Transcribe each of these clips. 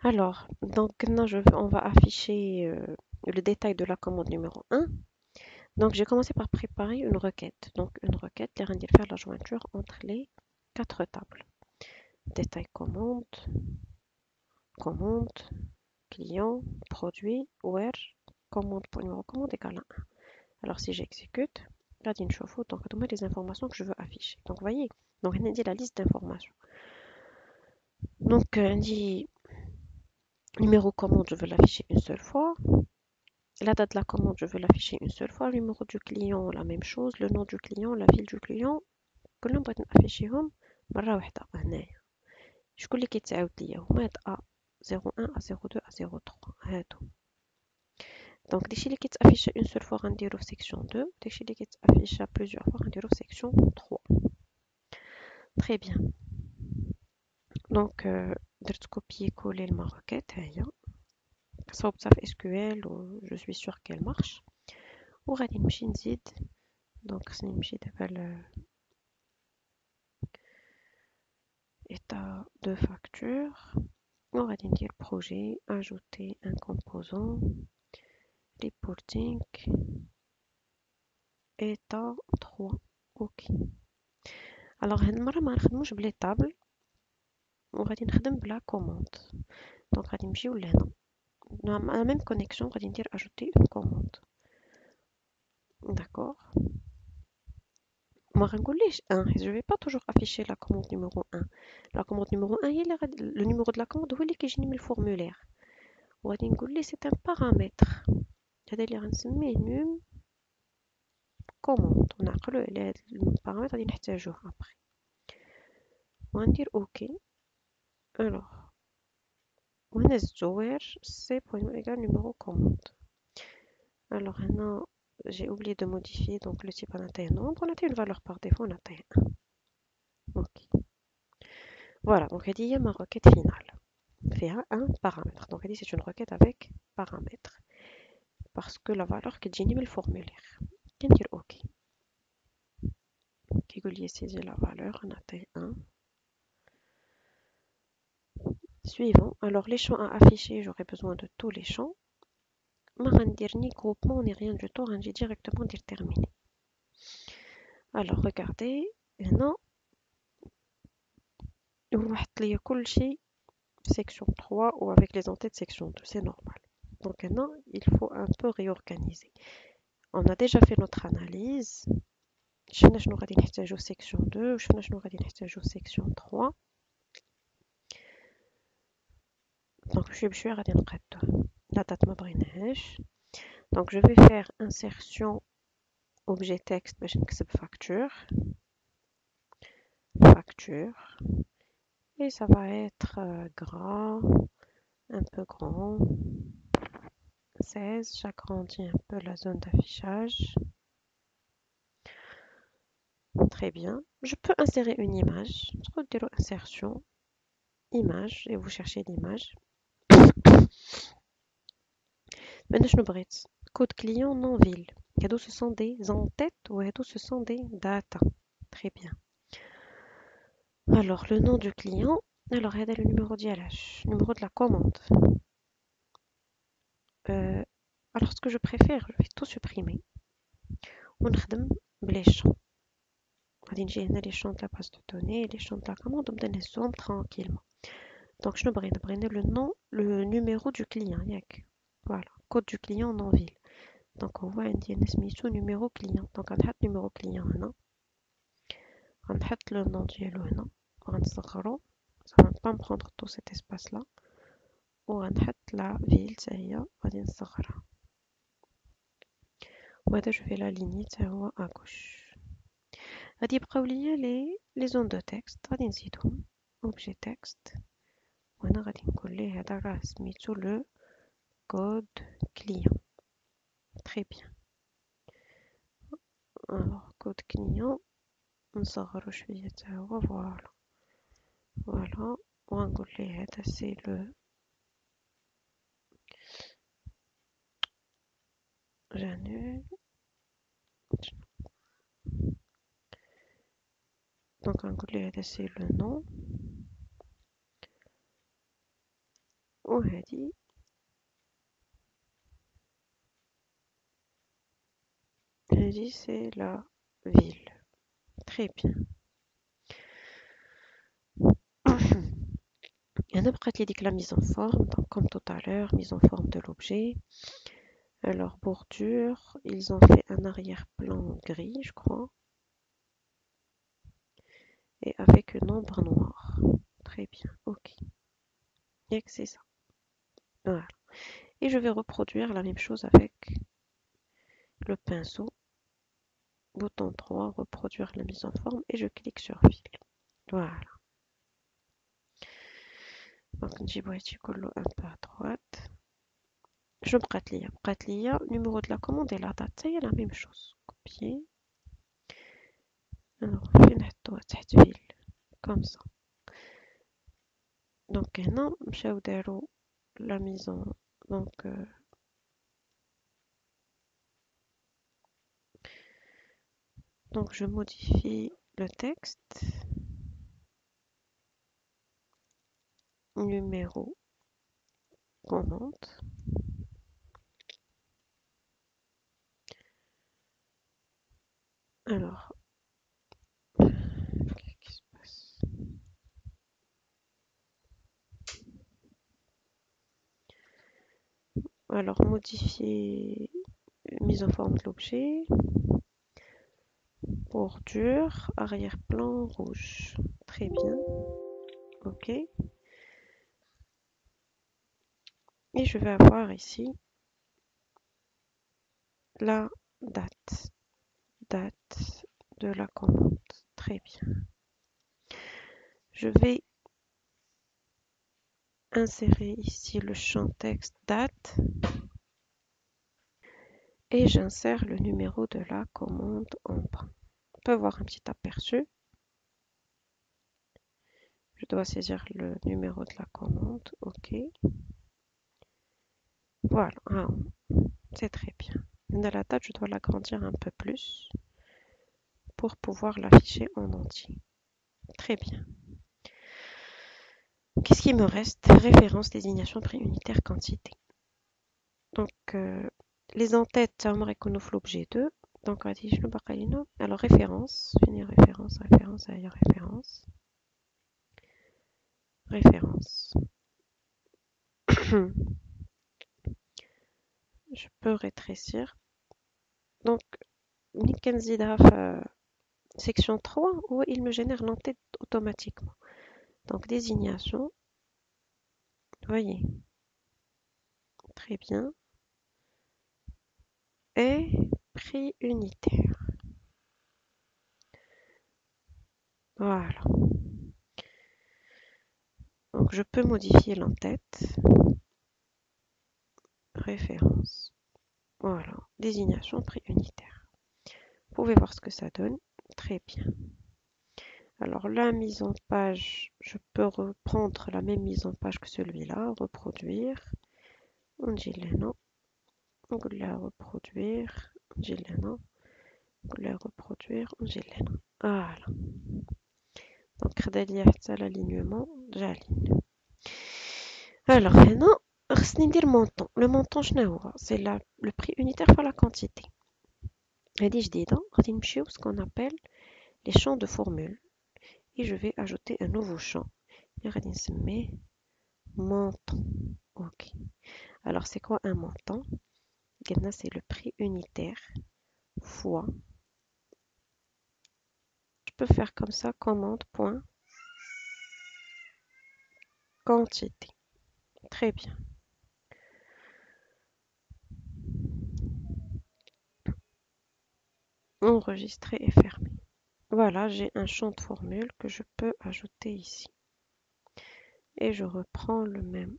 Alors, donc là, on va afficher le détail de la commande numéro 1. Donc, j'ai commencé par préparer une requête. Donc, une requête, les rendez faire la jointure entre les quatre tables. Détail commande, commande, client, produit, where, commande pour numéro commande égale à 1. Alors, si j'exécute, là, il chauffe, donc, on les informations que je veux afficher. Donc, vous voyez, donc, on a dit la liste d'informations. Donc, on dit numéro commande, je veux l'afficher une seule fois. La date de la commande, je veux l'afficher une seule fois. Le numéro du client, la même chose. Le nom du client, la ville du client. كلهم بغيت نافيشيهم مرة واحدة هنايا. شكون اللي كيتعاود ليا هما هاد A01 A02 A03 هادو. دونك داكشي اللي كيتافيشا اون سول فوا غنديرو في سيكسيون 2. داكشي اللي كيتافيشا بلوزيور فوا غنديرو في سيكسيون 3. Très bien. Donc درت copier coller ma requête هاهي. صوبتها في SQL و je suis sûre qu'elle marche. وغادي نمشي نزيد. Donc خصني نمشي دابا état de facture. On va dire projet, ajouter un composant, reporting, état 3. OK. Alors, هاد المرة ما نخدموش بلي تابل وغادي نخدم بلا commande. Donc غادي نمشيو لهنا. Dans la même connexion, غادي ندير ajouter une commande. D'accord. ما غنقوليش 1. Je vais pas toujours afficher la commande numéro 1. La commande numéro 1 هي اللي le numéro de la commande هو اللي كيجيني من الفورمulaire. وغادي نقول ليه c'est un paramètre. هذا اللي غنسميه num commande. ونعقلو على هاد البارامتر غادي نحتاجوه après. وغندير OK. Alors وهنا زدتو where c.egal numéro commande. Alors هنا j'ai oublié de modifier donc le type on a un nombre, on a une valeur par défaut, on a 1. OK. Voilà, donc elle dit il y a ma requête finale. Fait un paramètre. Donc elle dit c'est une requête avec paramètre. Parce que la valeur qui est le formulaire. On va dire OK. Qui est saisir la valeur, on a 1. Suivant. Alors les champs à afficher, j'aurai besoin de tous les champs. ما غندير ni groupement ni rien du tout, غنجي directement dire terminer. Alors regardez, هنا وضحت لي كل شيء section 3 ou avec les entêtes section 2, c'est normal. Donc maintenant, il faut un peu réorganiser. On a déjà fait notre analyse. شفنا شنو غادي نحتاجو section 2 وشفنا شنو غادي نحتاجو section 3. Donc بشوي بشوي غادي نقادو. La date ما بغيناهاش. Donc je vais faire insertion objet texte باش نكتب facture. Facture. Et ça va être gras, un peu grand. 16, j'agrandis un peu la zone d'affichage. Très bien. Je peux insérer une image. Je peux dire insertion, image, et vous cherchez l'image. Maintenant, je me code client non ville. Ce sont des en-têtes ou ce sont des data. Très bien. Alors, le nom du client. Alors, il y a le numéro d'ILH, numéro de la commande. Alors, ce que je préfère, je vais tout supprimer. On خدم بلي champs. غادي نجي هنا les champs de la base de données, les champs de la commande, on نهزهم tranquillement. Donc, je بغينا le nom, le numéro du client, ياك. Voilà, code du client non ville. Donc, on voit عندي هنا سميتو numéro client. Donc, غنحط numéro client هنا. غنحط le nom ديالو هنا. غنصغرو. Ça va pas me prendre tout cet espace là. وغنحط la ville حتى هي غادي نصغرها. وهذا je vais l'aligner حتى هو à gauche. غادي يبقاو ليا les zones de texte غادي نزيدهم objet texte وهنا غادي نقول ليه هذا راه سميتو le code client. Très bien. Alors code client نصغرو شوية حتى هو فوالا. Voilà وغنقول ليه هذا c'est le j'annule. Donc غنقول ليه هذا c'est le nom. وهذه c'est la ville. Très bien. Et on a pratiqué la mise en forme, donc comme tout à l'heure, mise en forme de l'objet. Alors, bordure, ils ont fait un arrière-plan gris, je crois, et avec une ombre noire. Très bien, ok. Et que c'est ça. Voilà. Et je vais reproduire la même chose avec le pinceau. Bouton droit, reproduire la mise en forme, et je clique sur fil. Voilà. Donc, نجيبو هادشي كله un peu à droite. Je بقات ليا numéro de la commande et la date, c'est la même chose. Copier. Alors, فين نحطوها تحت فيل comme ça. Donc هنا مشاو دارو la mise en donc je modifie le texte, numéro, commande. Alors, qu'est-ce qui se passe? Alors, modifier mise en forme de l'objet, bordure, arrière-plan rouge. Très bien. OK. Et je vais avoir ici la date. Date de la commande. Très bien. Je vais insérer ici le champ texte date et j'insère le numéro de la commande en bas. On peut voir un petit aperçu. Je dois saisir le numéro de la commande. OK. Voilà. Ah, c'est très bien. Maintenant, la date, je dois l'agrandir un peu plus pour pouvoir l'afficher en entier. Très bien. Qu'est-ce qui me reste? Référence, désignation, prix unitaire, quantité. Donc, les en-têtes, j'aimerais qu'on ouvre l'objet 2. Donc, alors, référence, finir référence, référence, ailleurs référence. Référence. Je peux rétrécir. Donc, section 3 où il me génère l'entête automatiquement. Donc, désignation. Voyez. Très bien. Et prix unitaire. Voilà. Donc, je peux modifier l'entête. Référence. Voilà. Désignation, prix unitaire. Vous pouvez voir ce que ça donne. Très bien. Alors, la mise en page, je peux reprendre la même mise en page que celui-là. Reproduire. On dit non. On va reproduire. On dit non. On va reproduire. On dit non. Voilà. Donc, c'est l'alignement. J'aligne. Alors, maintenant, خصني ندير montant. Le montant, c'est le prix unitaire par la quantité. هذه جديدة. غادي نمشيو ce qu'on appelle les champs de formule. Et je vais ajouter un nouveau champ. Et غادي نسميه montant. OK. Alors, c'est quoi un montant? C'est le prix unitaire fois. Je peux faire comme ça, commande, point, quantité. Très bien. Enregistrer et fermer. Voilà, j'ai un champ de formule que je peux ajouter ici. Et je reprends le même.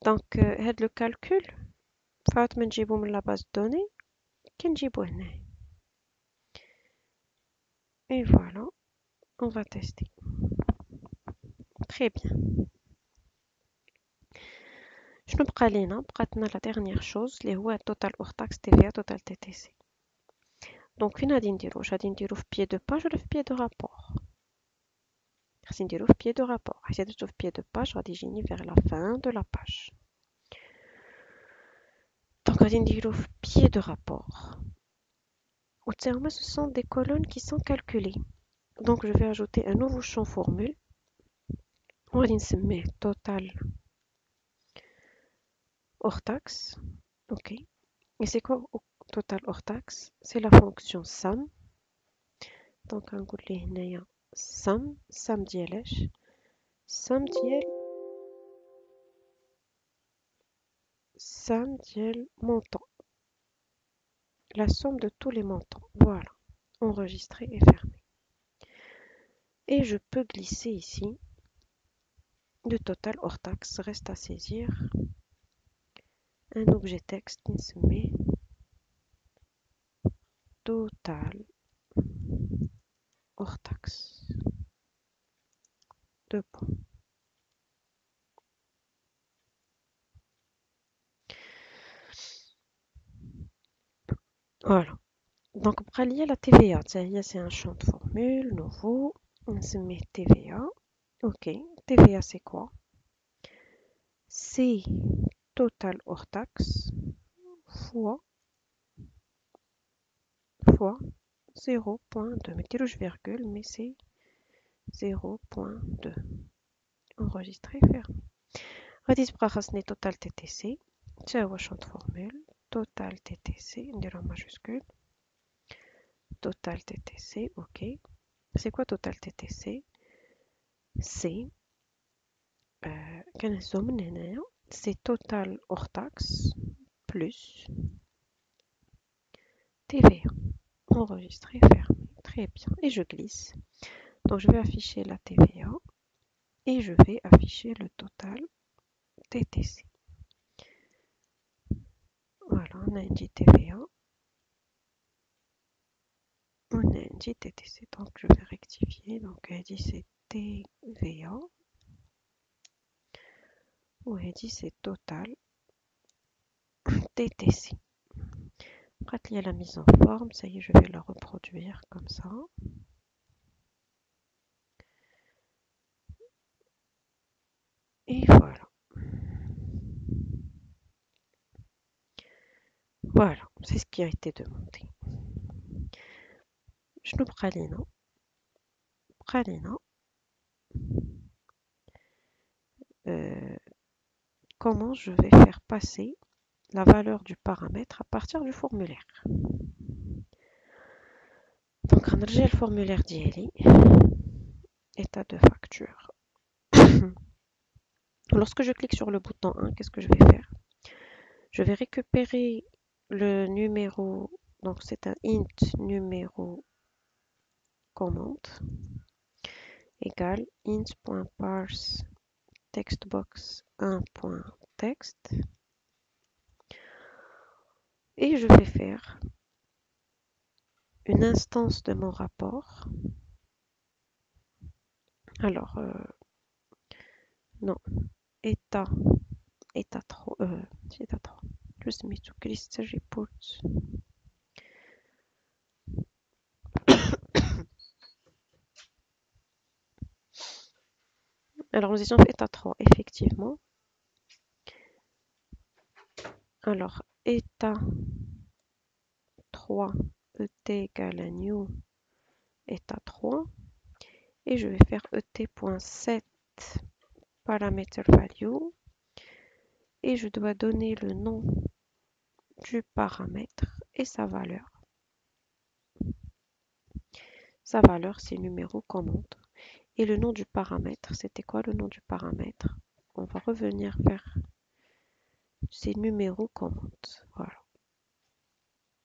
Donc, le calcul, فات ما نجيبو من la base de données, كنجيبو هنا. Et voilà, on va tester. Très bien. شنو بقى لينا؟ بقات لنا la dernière chose اللي هو total hors taxe TVA total TTC. Donc فين غادي نديرو؟ واش غادي نديرو في pied de page ولا في pied de rapport؟ خاصني نديرو في pied de rapport. حيت درتو في pied de page غادي يجيني vers la fin de la page. Donc غادي نديرو في pied de rapport. وتساهما ce sont des colonnes qui sont calculées. Donc je vais ajouter un nouveau champ formule. وغادي نسميه total hors taxe. OK. Et c'est quoi total hors taxe? C'est la fonction sum. Donc غنقول ليه هنايا sum ديالاش sum ديال montant. La somme de tous les montants. Voilà. Enregistrer et fermer. Et je peux glisser ici le total hors taxe. Reste à saisir un objet texte qui se met total hors taxe. Deux points. Voilà. Donc, pour lier la TVA, c'est un champ de formule nouveau. On se met TVA. OK. TVA, c'est quoi? C'est total hors taxe fois 0.2. Mais rouge virgule, mais c'est 0.2. Enregistrer, fermer. غادي تبقى خاصني total TTC. تا هو champ de formule. Total TTC. نديرو majuscule. Total TTC. OK. C'est quoi total TTC? C'est كنهزو من هنايا. C'est total hors taxe plus TVA. Enregistrer, fermer. Très bien. Et je glisse. Donc je vais afficher la TVA et je vais afficher le total TTC. Voilà, on a dit TVA. On a dit TTC. Donc je vais rectifier. Donc elle dit c'est TVA. Ou elle dit c'est total TTC. Après, il y a la mise en forme. Ça y est, je vais la reproduire comme ça. Et voilà. Voilà, c'est ce qui a été demandé. Je nous pralina. Comment je vais faire passer la valeur du paramètre à partir du formulaire. Donc, on a le formulaire d'IELI, état de facture. Lorsque je clique sur le bouton 1, qu'est-ce que je vais faire? Je vais récupérer le numéro, donc c'est un int numéro commande égale int.parse textbox 1.text et je vais faire une instance de mon rapport. Alors, non, état 3, état 3. Just me to Crystal Reports. Alors, nous étions fait état 3, effectivement. Alors, état 3, ET égale à new état 3. Et je vais faire et.set parameter value. Et je dois donner le nom du paramètre et sa valeur. Sa valeur, c'est numéro commande. Et le nom du paramètre, c'était quoi le nom du paramètre? On va revenir vers ces numéros commande. Voilà.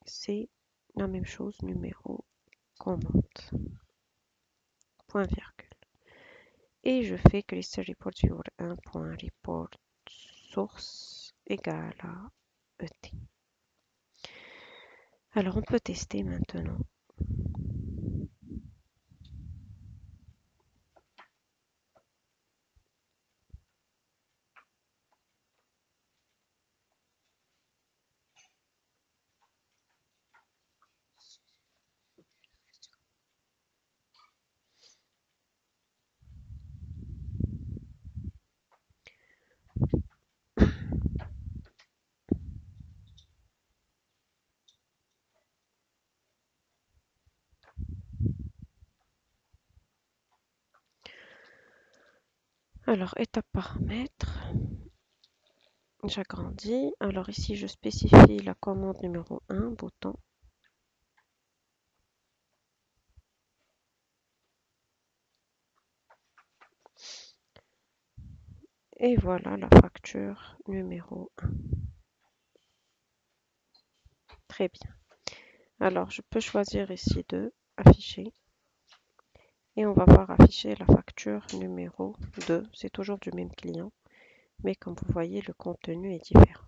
C'est la même chose, numéro commande. Point virgule. Et je fais que list report viewer 1.report source égale à ET. Alors on peut tester maintenant. Alors, étape paramètres, j'agrandis. Alors ici, je spécifie la commande numéro 1, bouton. Et voilà la facture numéro 1. Très bien. Alors, je peux choisir ici de afficher. Et on va voir afficher la facture numéro 2. C'est toujours du même client. Mais comme vous voyez, le contenu est différent.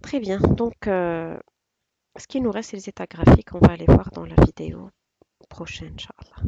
Très bien. Donc, ce qui nous reste, c'est les états graphiques. On va aller voir dans la vidéo prochaine, Inch'Allah.